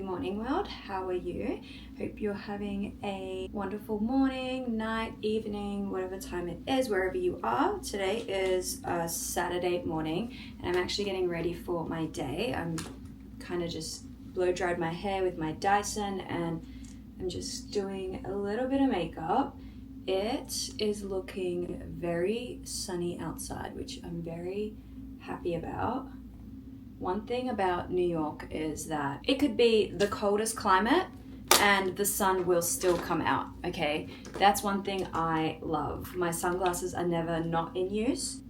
morning world, how are you? Hope you're having a wonderful morning, night, evening, whatever time it is, wherever you are. Today is a Saturday morning and I'm actually getting ready for my day. I'm kind of just blow dried my hair with my Dyson and I'm just doing a little bit of makeup. It is looking very sunny outside, which I'm very happy about. One thing about New York is that it could be the coldest climate and the sun will still come out, okay? That's one thing I love. My sunglasses are never not in use.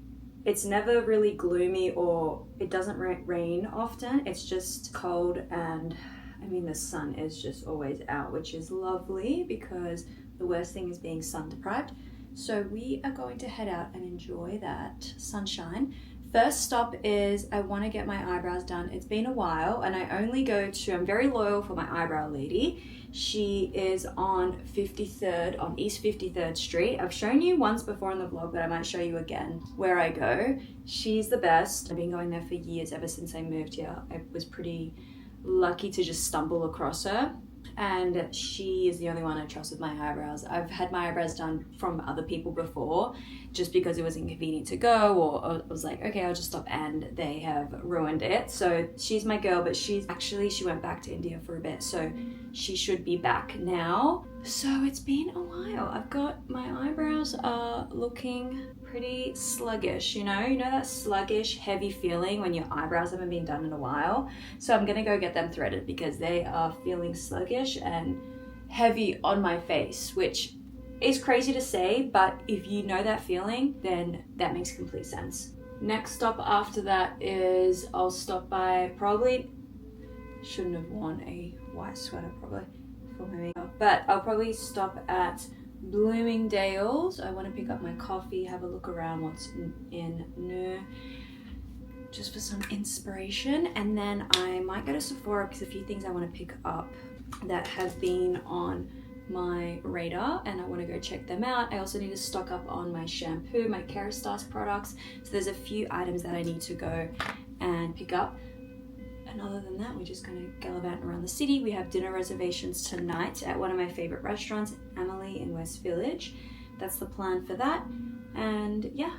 It's never really gloomy or it doesn't rain often. It's just cold and I mean the sun is just always out, which is lovely because the worst thing is being sun deprived. So we are going to head out and enjoy that sunshine. First stop is I want to get my eyebrows done. It's been a while and I only go to, I'm very loyal for my eyebrow lady. She is on 53rd, on East 53rd Street. I've shown you once before in the vlog, but I might show you again where I go. She's the best. I've been going there for years, ever since I moved here. I was pretty lucky to just stumble across her. And she is the only one I trust with my eyebrows. I've had my eyebrows done from other people before just because it was inconvenient to go, or I was like, okay, I'll just stop, and they have ruined it. So she's my girl, but she went back to India for a bit, so she should be back now. So it's been a while. I've got, my eyebrows are looking pretty sluggish, you know that sluggish, heavy feeling when your eyebrows haven't been done in a while. So I'm gonna go get them threaded because they are feeling sluggish and heavy on my face, which is crazy to say, but if you know that feeling, then that makes complete sense. Next stop after that is I'll stop by, probably shouldn't have worn a white sweater probably for my makeup, but I'll probably stop at Bloomingdale's. I want to pick up my coffee, have a look around what's in new, just for some inspiration. And then I might go to Sephora because a few things I want to pick up that have been on my radar and I want to go check them out. I also need to stock up on my shampoo, my Kerastase products. So there's a few items that I need to go and pick up. And other than that, we're just going to gallivant around the city. We have dinner reservations tonight at one of my favorite restaurants, Emily in West Village. That's the plan for that. And yeah,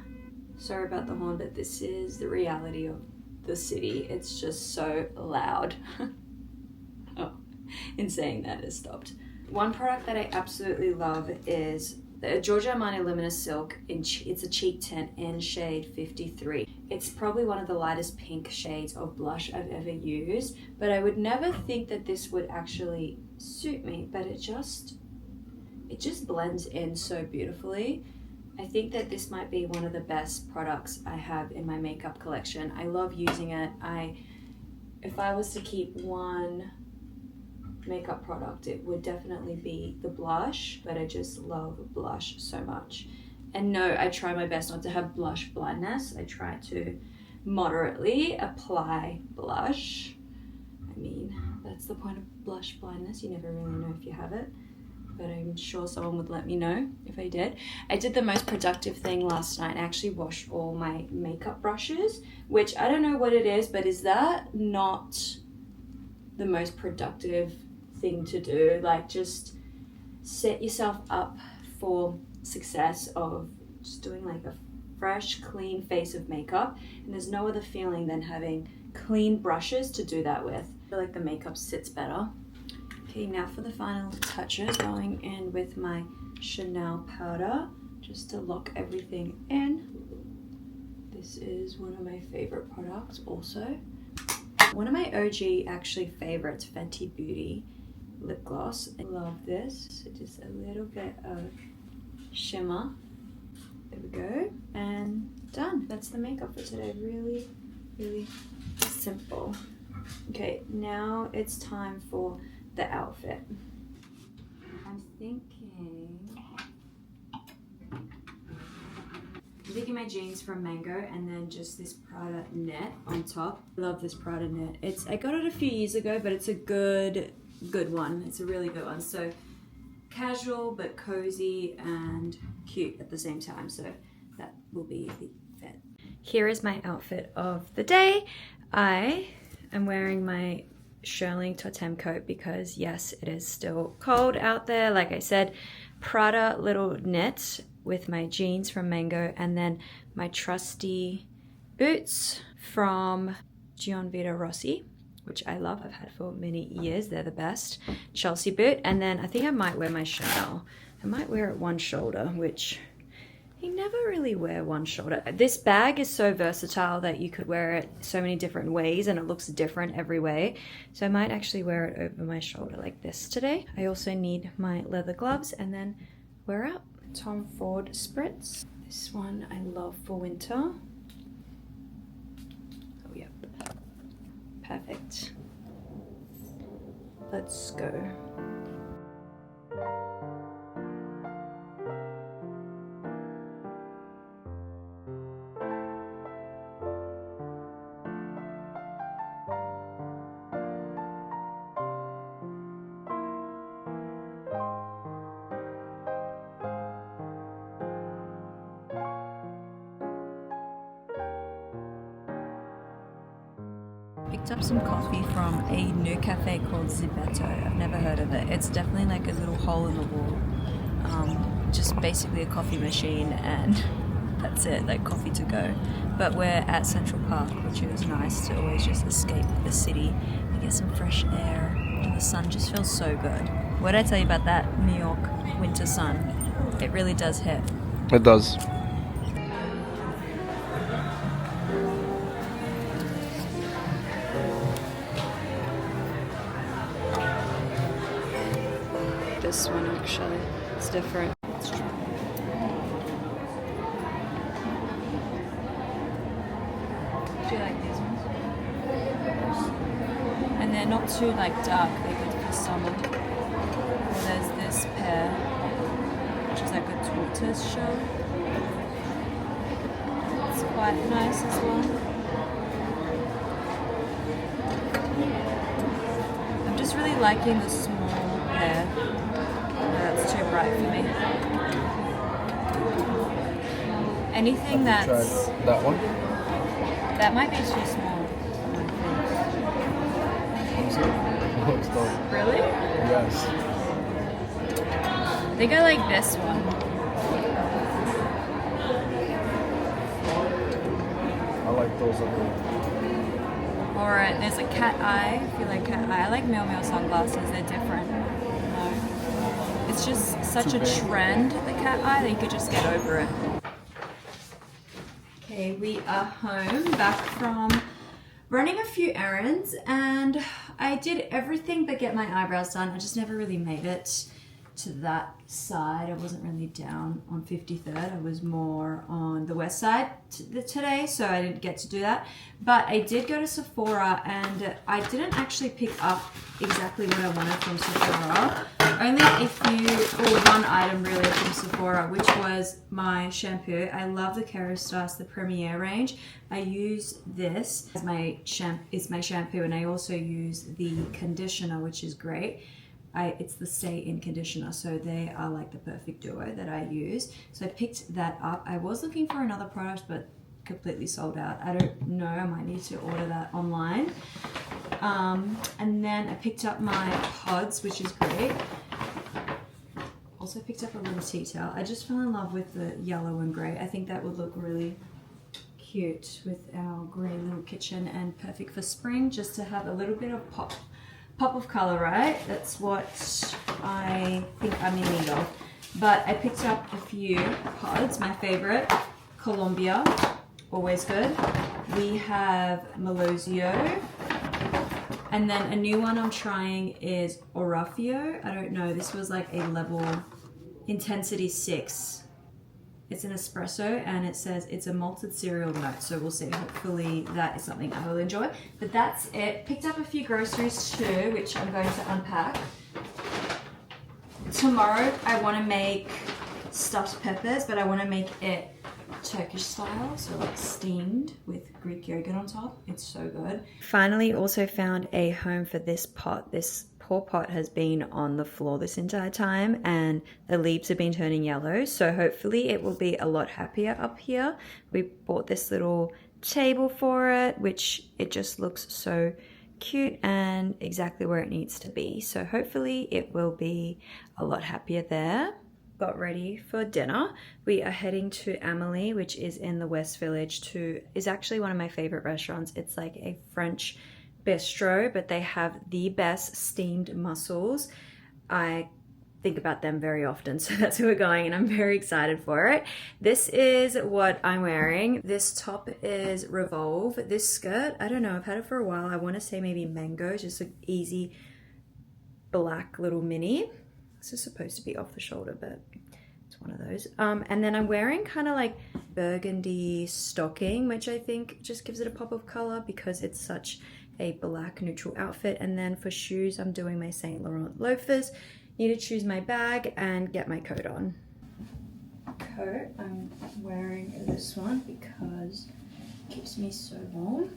sorry about the horn, but this is the reality of the city. It's just so loud. Oh, in saying that, it stopped. One product that I absolutely love is the Giorgio Armani Luminous Silk. It's a cheek tint in shade 53. It's probably one of the lightest pink shades of blush I've ever used, but I would never think that this would actually suit me, but it just blends in so beautifully. I think that this might be one of the best products I have in my makeup collection. I love using it. If I was to keep one makeup product, it would definitely be the blush, but I just love blush so much. And no, I try my best not to have blush blindness. I try to moderately apply blush. I mean, that's the point of blush blindness. You never really know if you have it, but I'm sure someone would let me know if I did. I did the most productive thing last night. I actually washed all my makeup brushes, which I don't know what it is, but is that not the most productive thing to do? Like, just set yourself up for success of just doing like a fresh, clean face of makeup, and there's no other feeling than having clean brushes to do that with. I feel like the makeup sits better. Okay, now for the final touches, going in with my Chanel powder just to lock everything in. This is one of my favorite products also. One of my OG actually favorites, Fenty Beauty lip gloss. I love this. So just a little bit of shimmer. There we go. And done. That's the makeup for today. Really, really simple. Okay, now it's time for the outfit. I'm thinking my jeans from Mango and then just this Prada net on top. I love this Prada net. I got it a few years ago, but it's a good one. It's a really good one. So casual but cozy and cute at the same time. So that will be the fit. Here is my outfit of the day. I am wearing my shearling totem coat because yes, it is still cold out there. Like I said, Prada little knit with my jeans from Mango, and then my trusty boots from Gianvito Rossi, which I love. I've had for many years. They're the best. Chelsea boot. And then I think I might wear my Chanel. I might wear it one shoulder, which you never really wear one shoulder. This bag is so versatile that you could wear it so many different ways and it looks different every way. So I might actually wear it over my shoulder like this today. I also need my leather gloves, and then we're out. Tom Ford Spritz. This one I love for winter. Oh, yep. Perfect. Let's go. Picked up some coffee from a new cafe called Zibetto. I've never heard of it. It's definitely like a little hole in the wall. Just basically a coffee machine, and that's it, like coffee to go. But we're at Central Park, which is nice to always just escape the city and get some fresh air. And the sun just feels so good. What did I tell you about that New York winter sun? It really does hit. It does. This one actually, it's different. Let's try. Do you like these ones? And they're not too like dark, they're good for summer. And there's this pair, which is like a tortoise shell. It's quite nice as well. I'm just really liking the small pair. That's too bright for me. Anything that's... That one? That might be too small. Really? Yes. I think I like this one. I like those other. Or there's a cat eye, if you like cat eye. I like Miu Miu sunglasses, they're different. No. It's just such a trend, the cat eye, that you could just get over it. Okay, we are home, back from running a few errands, and I did everything but get my eyebrows done. I just never really made it to that side. I wasn't really down on 53rd. I was more on the west side today, so I didn't get to do that. But I did go to Sephora, and I didn't actually pick up exactly what I wanted from Sephora. Only a few, or one item really from Sephora, which was my shampoo. I love the Kerastase, the Premier range. I use this as my shampoo, and I also use the conditioner, which is great. It's the Stay In conditioner, so they are like the perfect duo that I use. So I picked that up. I was looking for another product, but completely sold out. I don't know, I might need to order that online. And then I picked up my pods, which is great. Also picked up a little tea towel. I just fell in love with the yellow and grey. I think that would look really cute with our green little kitchen, and perfect for spring, just to have a little bit of pop of color, right? That's what I think I'm in need of. But I picked up a few pods. My favorite, Colombia, always good. We have Melosio, and then a new one I'm trying is Orafio. I don't know, this was like a level intensity 6. It's an espresso, and it says it's a malted cereal note, so we'll see. Hopefully that is something I will enjoy. But that's it. Picked up a few groceries too, which I'm going to unpack. Tomorrow I want to make stuffed peppers, but I want to make it Turkish style, so like steamed with Greek yogurt on top. It's so good. Finally also found a home for this pot. This poor pot has been on the floor this entire time, and the leaves have been turning yellow, so hopefully it will be a lot happier up here. We bought this little table for it, which it just looks so cute and exactly where it needs to be. So hopefully it will be a lot happier there. Got ready for dinner. We are heading to Amelie, which is in the West Village, is actually one of my favorite restaurants. It's like a French bistro, but they have the best steamed mussels. I think about them very often, so that's where we're going and I'm very excited for it. This is what I'm wearing. This top is Revolve. This skirt, I don't know, I've had it for a while. I want to say maybe Mango, just an easy black little mini. This is supposed to be off the shoulder, but it's one of those. And then I'm wearing kind of like burgundy stocking, which I think just gives it a pop of color because it's such a black neutral outfit. And then for shoes, I'm doing my Saint Laurent loafers. Need to choose my bag and get my coat on. Coat, I'm wearing this one because it keeps me so warm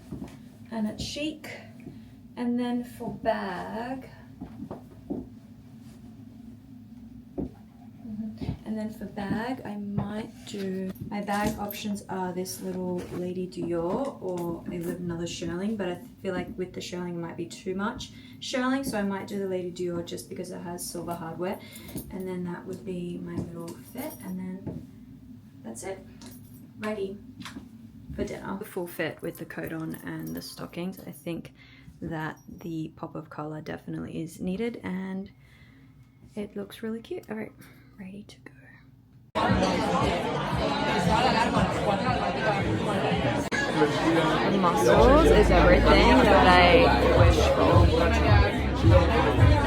and it's chic. And then for bag, I might do, my bag options are this little Lady Dior or another shearling, but I feel like with the shearling it might be too much shearling, so I might do the Lady Dior just because it has silver hardware. And then that would be my little fit, and then that's it. Ready for dinner. The full fit with the coat on and the stockings. I think that the pop of color definitely is needed and it looks really cute. All right, ready to go. The mussels is everything that I wish for.